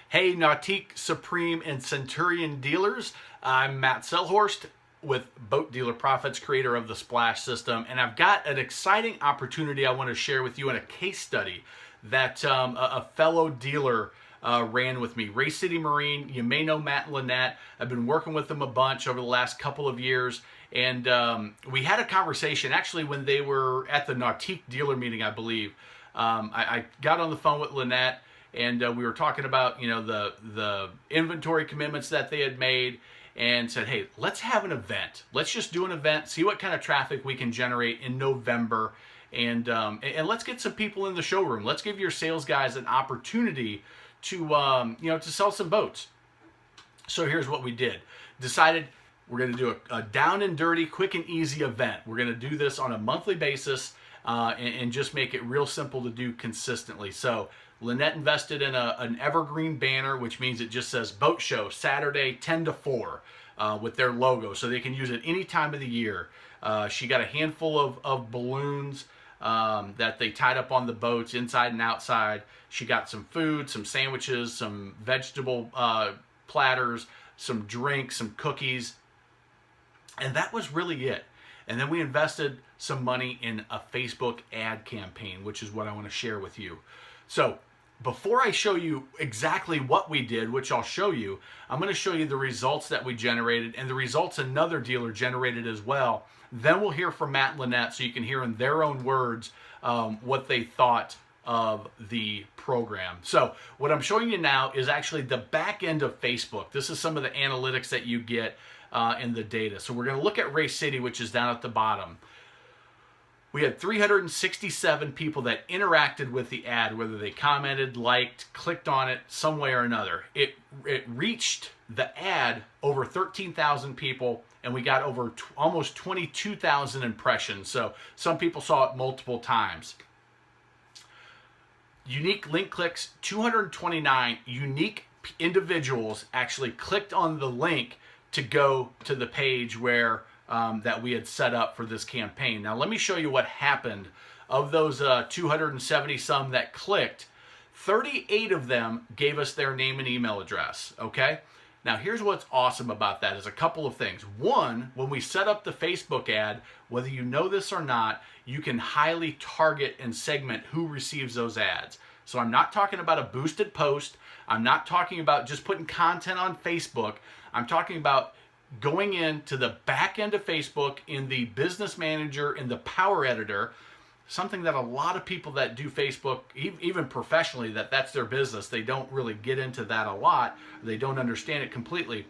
Hey, Nautique, Supreme, and Centurion dealers. I'm Matt Selhorst with Boat Dealer Profits, creator of the Splash System, and I've got an exciting opportunity I want to share with you in a case study that a fellow dealer ran with me. Ray City Marine, you may know Matt and Lynette. I've been working with them a bunch over the last couple of years, and we had a conversation actually when they were at the Nautique dealer meeting, I believe. I got on the phone with Lynette, and we were talking about the inventory commitments that they had made, and said, hey, let's have an event. Let's just do an event, see what kind of traffic we can generate in November, and let's get some people in the showroom. Let's give your sales guys an opportunity to to sell some boats. So here's what we did. Decided we're going to do a down and dirty, quick and easy event. We're going to do this on a monthly basis and just make it real simple to do consistently. So Lynette invested in an evergreen banner, which means it just says Boat Show Saturday 10 to 4 with their logo, so they can use it any time of the year. She got a handful of balloons that they tied up on the boats inside and outside. She got some food, some sandwiches, some vegetable platters, some drinks, some cookies, and that was really it. And then we invested some money in a Facebook ad campaign, which is what I want to share with you. So before I show you exactly what we did, which I'll show you, I'm going to show you the results that we generated and the results another dealer generated as well. Then we'll hear from Matt and Lynette so you can hear in their own words what they thought of the program. So what I'm showing you now is actually the back end of Facebook. This is some of the analytics that you get in the data. So we're going to look at Race City, which is down at the bottom. We had 367 people that interacted with the ad, whether they commented, liked, clicked on it, some way or another. It reached the ad over 13,000 people, and we got over almost 22,000 impressions. So some people saw it multiple times. Unique link clicks, 229 unique individuals actually clicked on the link to go to the page where that we had set up for this campaign. Now let me show you what happened. Of those 270 some that clicked, 38 of them gave us their name and email address. Okay, now here's what's awesome about that is a couple of things. One, when we set up the Facebook ad, whether you know this or not, you can highly target and segment who receives those ads. So I'm not talking about a boosted post. I'm not talking about just putting content on Facebook. I'm talking about going into the back end of Facebook in the business manager, in the power editor, something that a lot of people that do Facebook, even professionally, that's their business. They don't really get into that a lot. They don't understand it completely.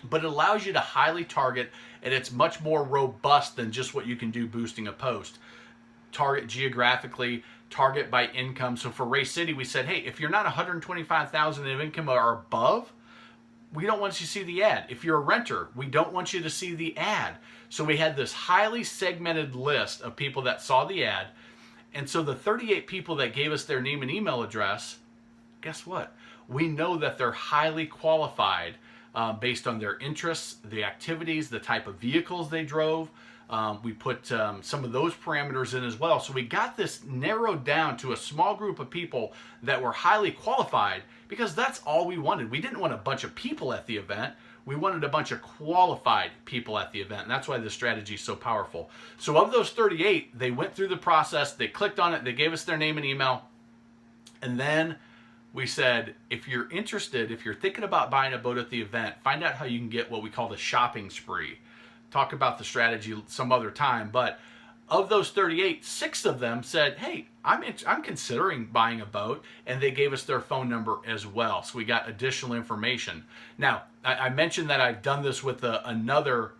But it allows you to highly target, and it's much more robust than just what you can do boosting a post. Target geographically, target by income. So for Race City, we said, hey, if you're not 125,000 of income or above, we don't want you to see the ad. If you're a renter, we don't want you to see the ad. So we had this highly segmented list of people that saw the ad. And so the 38 people that gave us their name and email address, guess what? We know that they're highly qualified based on their interests, the activities, the type of vehicles they drove. We put some of those parameters in as well. So we got this narrowed down to a small group of people that were highly qualified, because that's all we wanted. We didn't want a bunch of people at the event. We wanted a bunch of qualified people at the event. And that's why this strategy is so powerful. So of those 38, they went through the process. They clicked on it. They gave us their name and email. And then we said, if you're interested, if you're thinking about buying a boat at the event, find out how you can get what we call the shopping spree. Talk about the strategy some other time, but of those 38, 6 of them said, hey, I'm considering buying a boat, and they gave us their phone number as well. So we got additional information. Now, I mentioned that I've done this with another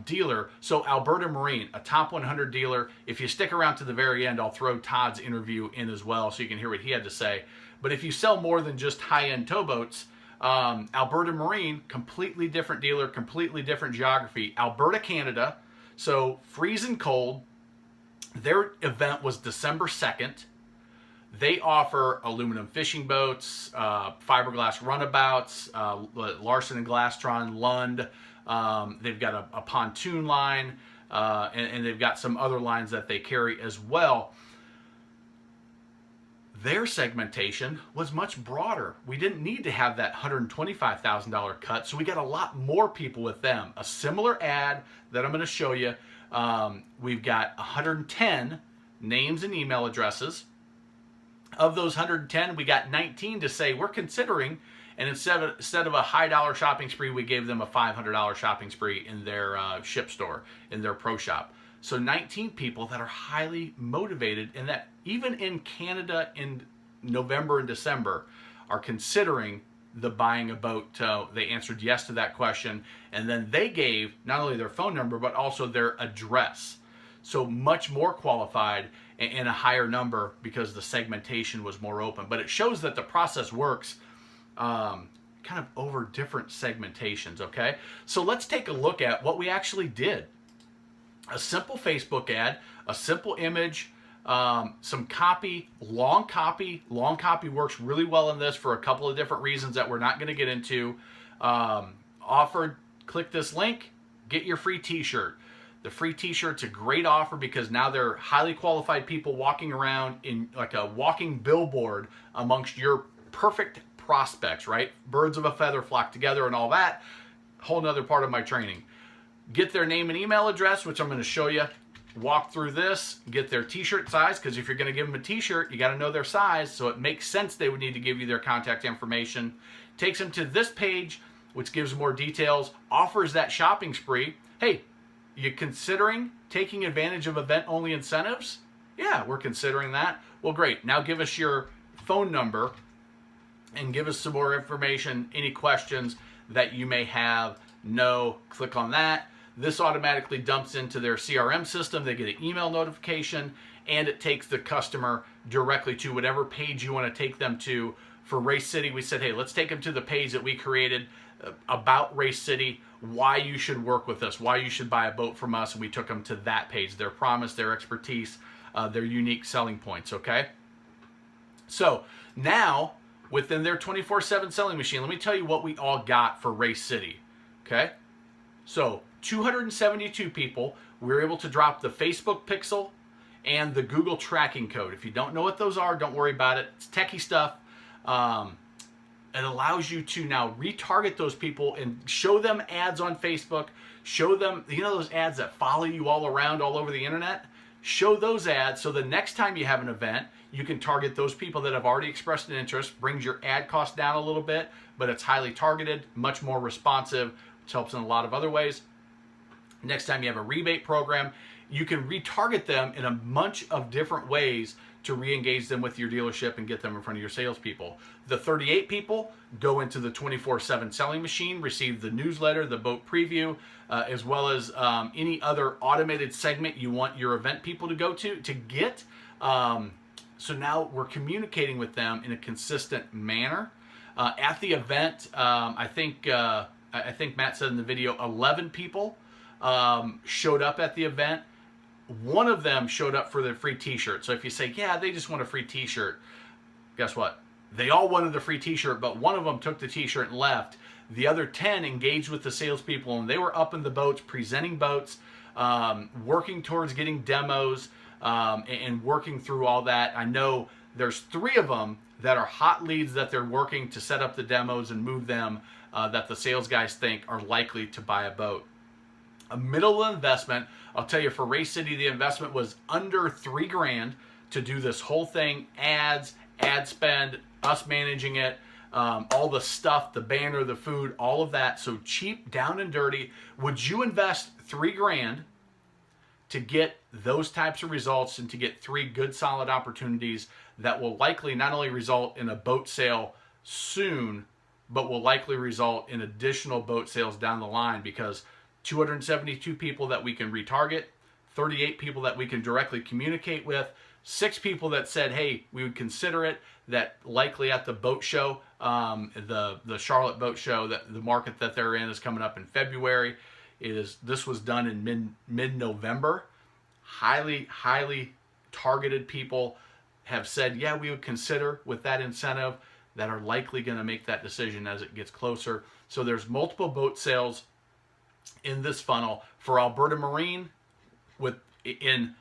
dealer. So Alberta Marine, a top 100 dealer. If you stick around to the very end, I'll throw Todd's interview in as well so you can hear what he had to say. But if you sell more than just high-end towboats, Alberta Marine, completely different dealer, completely different geography. Alberta, Canada, so freezing cold. Their event was December 2nd. They offer aluminum fishing boats, fiberglass runabouts, Larson and Glastron, Lund. They've got a pontoon line, and they've got some other lines that they carry as well. Their segmentation was much broader. We didn't need to have that $125,000 cut, so we got a lot more people with them. A similar ad that I'm going to show you, we've got 110 names and email addresses. Of those 110, we got 19 to say we're considering, and instead of a high dollar shopping spree, we gave them a $500 shopping spree in their ship store, in their pro shop. So 19 people that are highly motivated, and that even in Canada in November and December are considering the buying a boat. They answered yes to that question, and then they gave not only their phone number but also their address. So much more qualified and a higher number because the segmentation was more open. But it shows that the process works kind of over different segmentations, okay? So let's take a look at what we actually did. A simple Facebook ad, a simple image, some copy. Long copy works really well in this for a couple of different reasons that we're not going to get into. Offered, click this link, get your free t-shirt. The free t-shirt's a great offer because now they're highly qualified people walking around in like a walking billboard amongst your perfect prospects, right? Birds of a feather flock together and all that. Whole nother part of my training. Get their name and email address, which I'm going to show you. Walk through this, get their t-shirt size, because if you're going to give them a t-shirt, you got to know their size, so it makes sense they would need to give you their contact information. Takes them to this page, which gives more details, offers that shopping spree. Hey, you considering taking advantage of event-only incentives? Yeah, we're considering that. Well, great. Now give us your phone number and give us some more information, any questions that you may have. No, click on that. This automatically dumps into their CRM system. They get an email notification, and it takes the customer directly to whatever page you want to take them to. For Race City, we said, hey, let's take them to the page that we created about Race City, why you should work with us, why you should buy a boat from us, and we took them to that page, their promise, their expertise, their unique selling points, okay? So now, within their 24/7 selling machine, let me tell you what we all got for Race City, okay? So 272 people, we were able to drop the Facebook pixel and the Google tracking code. If you don't know what those are, don't worry about it. It's techie stuff. It allows you to now retarget those people and show them ads on Facebook. Show them, you know those ads that follow you all around all over the internet? Show those ads so the next time you have an event, you can target those people that have already expressed an interest. Brings your ad cost down a little bit, but it's highly targeted, much more responsive, which helps in a lot of other ways. Next time you have a rebate program, you can retarget them in a bunch of different ways to re-engage them with your dealership and get them in front of your salespeople. The 38 people go into the 24/7 selling machine, receive the newsletter, the boat preview, as well as any other automated segment you want your event people to go to get. So now we're communicating with them in a consistent manner. At the event, I think Matt said in the video, 11 people showed up at the event. One of them showed up for the free t-shirt. So if you say, yeah, they just want a free t-shirt, guess what? They all wanted the free t-shirt, but one of them took the t-shirt and left. The other 10 engaged with the salespeople, and they were up in the boats, presenting boats, working towards getting demos, and working through all that. I know there's 3 of them that are hot leads that they're working to set up the demos and move them that the sales guys think are likely to buy a boat. A middle investment, I'll tell you, for Race City, the investment was under $3,000 to do this whole thing. Ads, ad spend, us managing it, all the stuff, the banner, the food, all of that. So cheap, down and dirty. Would you invest $3,000 to get those types of results and to get 3 good, solid opportunities that will likely not only result in a boat sale soon, but will likely result in additional boat sales down the line? Because 272 people that we can retarget, 38 people that we can directly communicate with, 6 people that said, hey, we would consider it, that likely at the boat show, the Charlotte boat show, that the market that they're in is coming up in February. This was done in mid-November. Highly targeted people have said, yeah, we would consider with that incentive, that are likely going to make that decision as it gets closer. So there's multiple boat sales in this funnel for Alberta Marine, in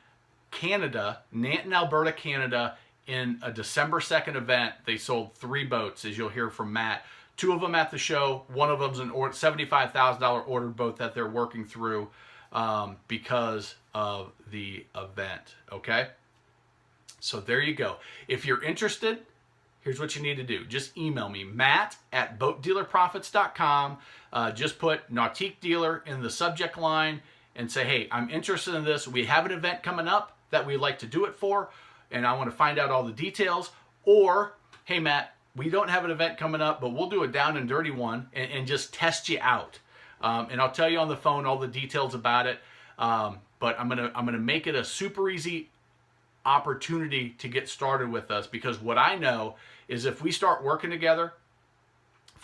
Canada, Nanton, Alberta, Canada, in a December 2nd event, they sold 3 boats, as you'll hear from Matt. 2 of them at the show. One of them's an $75,000 ordered boat that they're working through because of the event. Okay? So there you go. If you're interested, here's what you need to do. Just email me, matt@boatdealerprofits.com. Just put Nautique Dealer in the subject line and say, hey, I'm interested in this. We have an event coming up that we'd like to do it for, and I want to find out all the details. Or, hey, Matt, we don't have an event coming up, but we'll do a down and dirty one and just test you out. And I'll tell you on the phone all the details about it. But I'm gonna make it a super easy opportunity to get started with us, because what I know is if we start working together,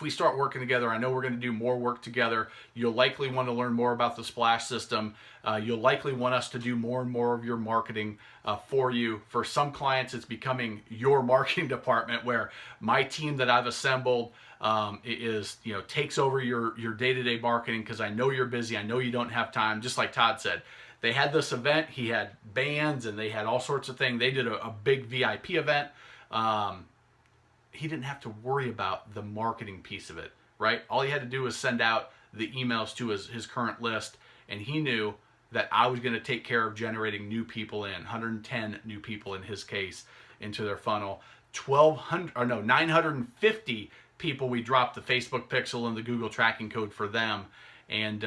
I know we're going to do more work together. You'll likely want to learn more about the splash system. You'll likely want us to do more and more of your marketing for you. For some clients, it's becoming your marketing department, where my team that I've assembled takes over your day-to-day marketing, because I know you're busy. I know you don't have time. Just like Todd said, they had this event. He had bands and they had all sorts of things. They did a big VIP event. He didn't have to worry about the marketing piece of it, right? All he had to do was send out the emails to his current list, and he knew that I was going to take care of generating new people in, 110 new people in his case, into their funnel. 950 people, we dropped the Facebook pixel and the Google tracking code for them, and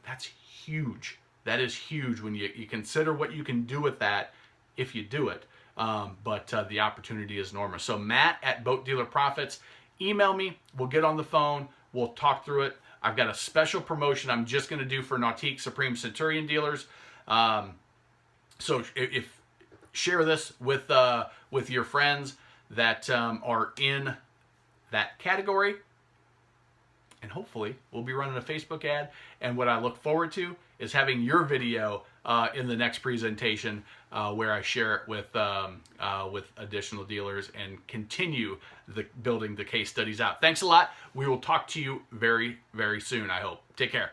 that's huge. That is huge when you consider what you can do with that if you do it. But the opportunity is enormous. So Matt@BoatDealerProfits, email me. We'll get on the phone. We'll talk through it. I've got a special promotion I'm just going to do for Nautique Supreme Centurion dealers. So if share this with your friends that are in that category, and hopefully we'll be running a Facebook ad. And what I look forward to is having your video in the next presentation, where I share it with additional dealers and continue building the case studies out. Thanks a lot. We will talk to you very, very soon, I hope. Take care.